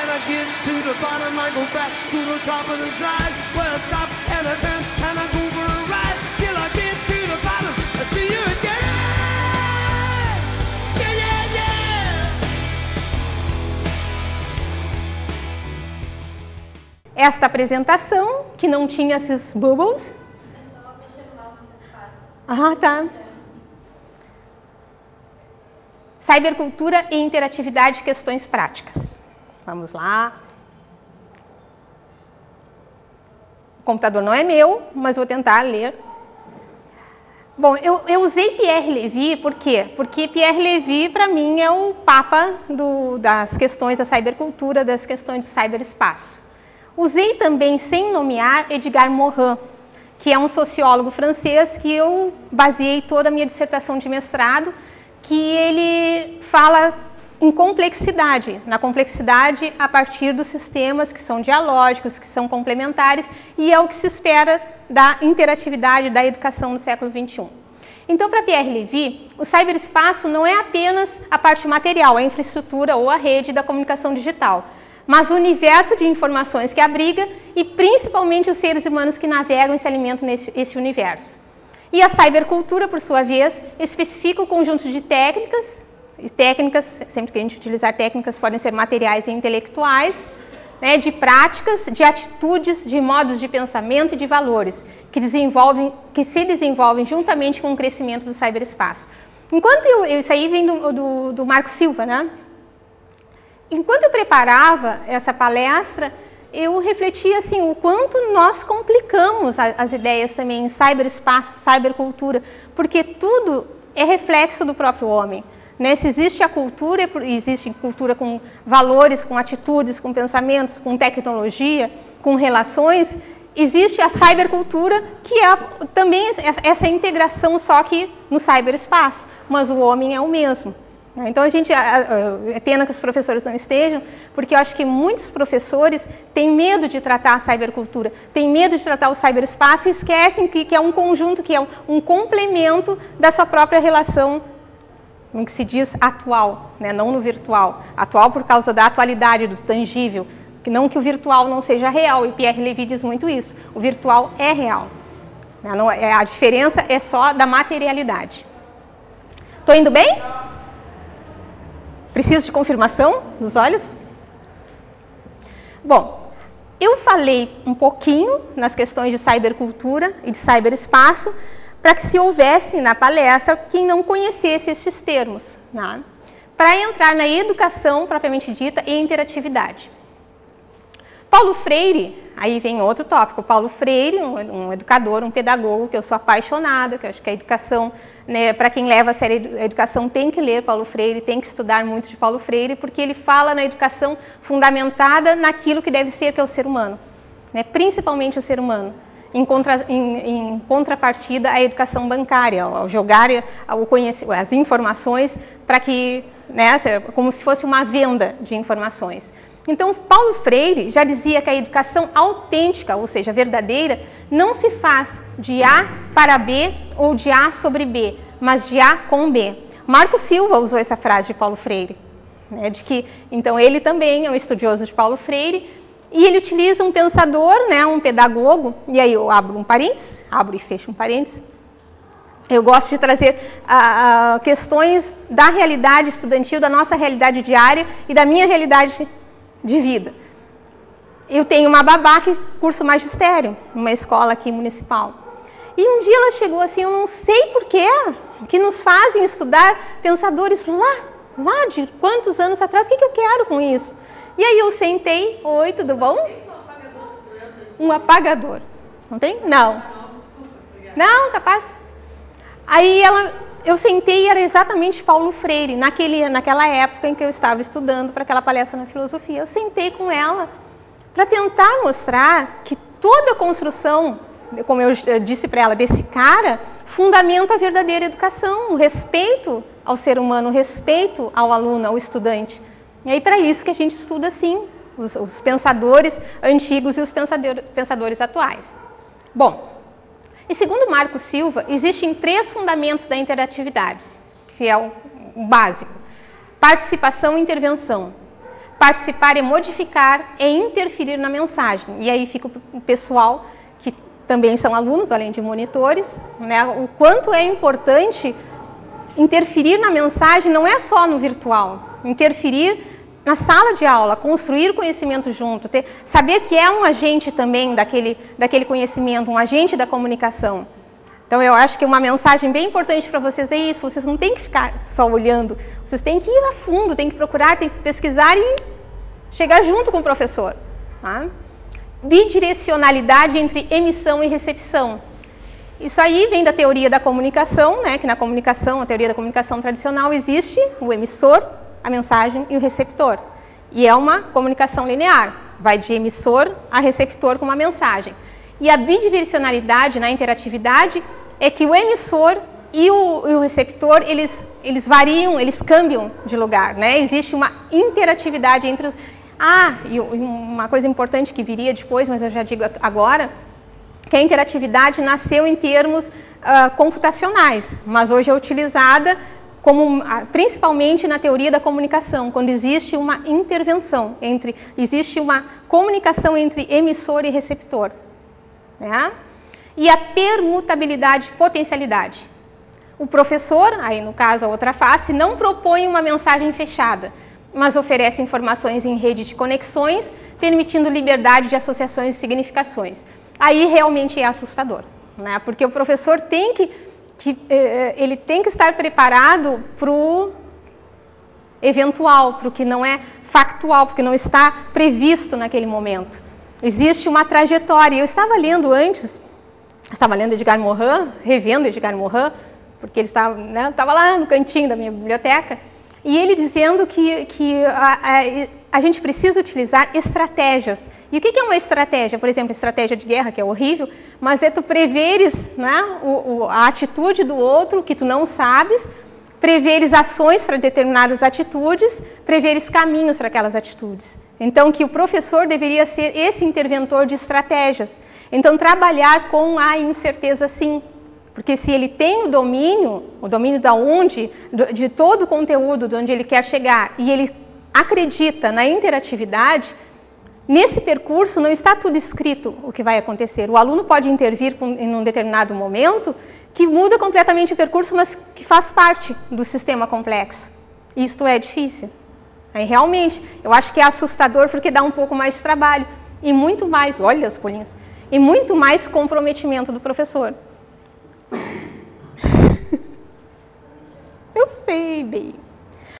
and I get to the bottom, I go back to the top of the slide. Well, I stop and I turn and I go for a ride till I get to the bottom. I see you again. Yeah, yeah, yeah. Esta apresentação, que não tinha esses bubbles. É só mexer no mouse e para. Ah, tá. Cybercultura e interatividade, questões práticas. Vamos lá. O computador não é meu, mas vou tentar ler. Bom, eu usei Pierre Levy, por quê? Porque Pierre Levy, para mim, é o papa das questões da cybercultura, das questões de cyberespaço. Usei também, sem nomear, Edgar Morin, que é um sociólogo francês que eu baseei toda a minha dissertação de mestrado, que ele fala em complexidade, na complexidade a partir dos sistemas que são dialógicos, que são complementares, e é o que se espera da interatividade da educação no século XXI. Então, para Pierre Levy, o cyberespaço não é apenas a parte material, a infraestrutura ou a rede da comunicação digital, mas o universo de informações que abriga e principalmente os seres humanos que navegam e se alimentam nesse universo. E a cybercultura, por sua vez, especifica o conjunto de técnicas, sempre que a gente utilizar técnicas, podem ser materiais e intelectuais, né, de práticas, de atitudes, de modos de pensamento e de valores, que se desenvolvem juntamente com o crescimento do cyberespaço. Isso aí vem do Marco Silva, né? Enquanto eu preparava essa palestra, eu refleti assim, o quanto nós complicamos as ideias também em cyberespaço, cybercultura, porque tudo é reflexo do próprio homem. Né? Se existe a cultura, existe cultura com valores, com atitudes, com pensamentos, com tecnologia, com relações, existe a cybercultura, que é também essa integração, só que no cyberespaço, mas o homem é o mesmo. Então, é pena que os professores não estejam, porque eu acho que muitos professores têm medo de tratar a cybercultura, têm medo de tratar o cyberespaço e esquecem que é um conjunto, que é um complemento da sua própria relação, no que se diz atual, né? Não no virtual. Atual por causa da atualidade, do tangível, que não que o virtual não seja real, e Pierre Levy diz muito isso, o virtual é real. A diferença é só da materialidade. Estou indo bem? Preciso de confirmação dos olhos? Bom, eu falei um pouquinho nas questões de cybercultura e de cyberespaço, para que se houvesse na palestra quem não conhecesse esses termos, né? Para entrar na educação propriamente dita e interatividade. Paulo Freire, aí vem outro tópico, Paulo Freire, um educador, um pedagogo, que eu sou apaixonada, que eu acho que a educação, né, para quem leva a sério a educação, tem que ler Paulo Freire, tem que estudar muito de Paulo Freire, porque ele fala na educação fundamentada naquilo que deve ser, que é o ser humano, né, principalmente o ser humano, em contrapartida à educação bancária, ao jogar as informações para que, né, como se fosse uma venda de informações. Então, Paulo Freire já dizia que a educação autêntica, ou seja, verdadeira, não se faz de A para B ou de A sobre B, mas de A com B. Marco Silva usou essa frase de Paulo Freire, né, de que, então, ele também é um estudioso de Paulo Freire, e ele utiliza um pensador, né, um pedagogo, e aí eu abro um parênteses, abro e fecho um parênteses. Eu gosto de trazer questões da realidade estudantil, da nossa realidade diária e da minha realidade de vida. Eu tenho uma babá que curso magistério, numa escola aqui municipal. E um dia ela chegou assim, eu não sei porquê, que nos fazem estudar pensadores lá de quantos anos atrás, o que eu quero com isso? E aí eu sentei, oi, tudo bom? Um apagador. Não tem? Não. Não, capaz. Aí eu sentei e era exatamente Paulo Freire, naquela época em que eu estava estudando para aquela palestra na filosofia. Eu sentei com ela para tentar mostrar que toda a construção, como eu disse para ela, desse cara, fundamenta a verdadeira educação, o respeito ao ser humano, o respeito ao aluno, ao estudante. E aí, para isso que a gente estuda, sim, os pensadores antigos e os pensadores atuais. Bom, e segundo Marco Silva, existem 3 fundamentos da interatividade, que é o básico: participação e intervenção. participar e modificar e interferir na mensagem. E aí fica o pessoal, que também são alunos, além de monitores, né, o quanto é importante interferir na mensagem, não é só no virtual, interferir na sala de aula, construir conhecimento junto, saber que é um agente também daquele conhecimento, um agente da comunicação. Então, eu acho que uma mensagem bem importante para vocês é isso, vocês não têm que ficar só olhando, vocês têm que ir a fundo, têm que procurar, têm que pesquisar e chegar junto com o professor. Tá? Bidirecionalidade entre emissão e recepção. Isso aí vem da teoria da comunicação, né, que na comunicação, a teoria da comunicação tradicional, existe o emissor, a mensagem e o receptor. E é uma comunicação linear, vai de emissor a receptor com uma mensagem. E a bidirecionalidade na interatividade é que o emissor e o receptor, eles variam, eles cambiam de lugar, né? Existe uma interatividade entre os... e uma coisa importante que viria depois, mas eu já digo agora, que a interatividade nasceu em termos computacionais, mas hoje é utilizada principalmente na teoria da comunicação, quando existe uma intervenção, existe uma comunicação entre emissor e receptor. Né? E a permutabilidade, potencialidade. O professor, aí no caso a outra face, não propõe uma mensagem fechada, mas oferece informações em rede de conexões, permitindo liberdade de associações e significações. Aí realmente é assustador, né? Porque o professor tem ele tem que estar preparado para o eventual, para o que não é factual, porque não está previsto naquele momento. Existe uma trajetória. Eu estava lendo antes, Edgar Morin, revendo Edgar Morin, porque ele estava, né, estava lá no cantinho da minha biblioteca, e ele dizendo que a gente precisa utilizar estratégias. E o que é uma estratégia? Por exemplo, estratégia de guerra, que é horrível, mas é tu preveres, né, a atitude do outro que tu não sabes, preveres ações para determinadas atitudes, preveres caminhos para aquelas atitudes. Então, que o professor deveria ser esse interventor de estratégias. Então, trabalhar com a incerteza, sim. Porque se ele tem o domínio de todo o conteúdo, de onde ele quer chegar, e ele acredita na interatividade, nesse percurso não está tudo escrito o que vai acontecer. O aluno pode intervir em um determinado momento que muda completamente o percurso, mas que faz parte do sistema complexo. Isto é difícil. Aí, realmente, eu acho que é assustador porque dá um pouco mais de trabalho e muito mais, olha as bolinhas, e muito mais comprometimento do professor. Eu sei, bem.